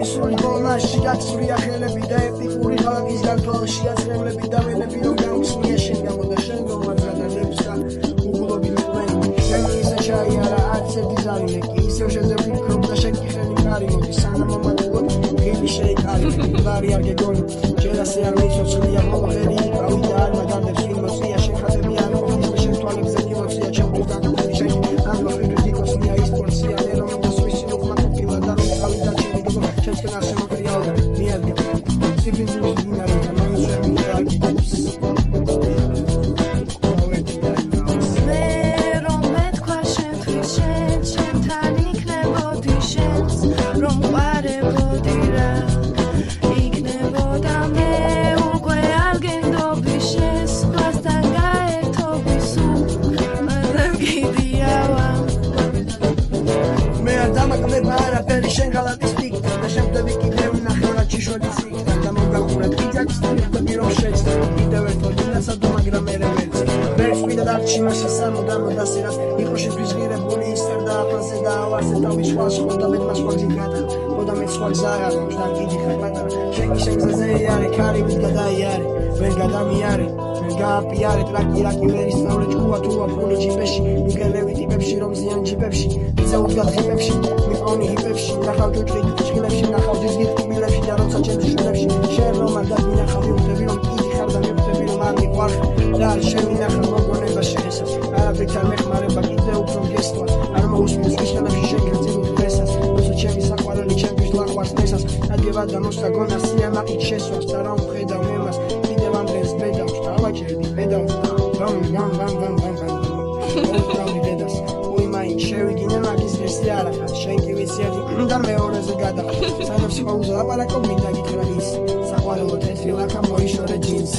შემისული ბოლნაში გაცურია ხელები და ეპიკური ხალხის განთვალშია წრემლები და ველები რომ გამოსვლია შენ გამოდა შენ გომართა და ნებსა უგულობი მოვენი შენი ისე ჩაიარა არც ერთი ზარინე კი ისევ შეძები ვქრობ და შენ კი ხელი მყარი მოდი სანამ მომატულობ ღილი შეიკარი ლარი არ გეგონი ჯერასე არ მიცოცხლია მოღერი იკავი და არ მაგანდებს ვიმოცია შენ ხატები არ მოხდის შენ თვალებზე გიმოცია ჩემთვის დაგხველი შენ არ მოხდით იქოსნია ის პორცია რომ დასვისი ნუხმა კოპილა და რომ თავი და Just gonna have to go to the other. Sipping to the dinner, and I'm serving the arguments. შემდგები კიდევ ნახევრად ჭიშოლის იქნა და მოგახურებ იძაკს ნახტები რომ შეცდა კიდევ ერთო დინასადო მაგრამ მერე ვერც ვიდა დარჩი მასა სამოდამო დასერას იყო შეთვის ღირებული ისერდა აფასე და ავასე თავის შუას ხოდა მე მას ხვალზით გადა ხოდა მე სხვა გზა არ აქვს და კიდი ხარ პატარა შენი შეგზაზე იარე ქარი ვით გადაიარე ვერ გადამიარე ვერ გააპიარე ტრაკი ვერ ისწავლე ჭკუა თუა ფული ჯიპებში მიგელევი ტიპებში რომ ზიან ჯიპებში იზაუთ გახიფებში მიყონი ჰიპებში ნახავ ჯუჭრით ჭხილებში ნახავ ძირგით კუმილებში და როცა ჩემს შვილებში შენ რომ არ დაგინახავ მივხვდები რომ კიდი ხარ და მივხვდები რომ არ მიყვარ და შემინახავ მოგონება შეესას არაფრით არ მეხმარება კიდე უფრო გესტვა არ მოусმის ვიშალებში შეგეძინოთ დღესას როცა ჩემი საყვარელი ჩემთვის ლახვარს დღესას დაგება და მოსა გონა სიამაყით შესვას და რომ ხედავ მემას კიდევ ამ დღეს ბედავს და ავაჭერდი ბედავს და რომ დედას უიმაინ შევიგინე მაგის ღირსი არახა შენ კი ვიცი ერთი და მეორეზე გადახარ სანამ სიყვარულზე ლაპარაკობ მინდა გითხრა ის საყვარელო თეთრი ლაქა მოიშორე ჯინს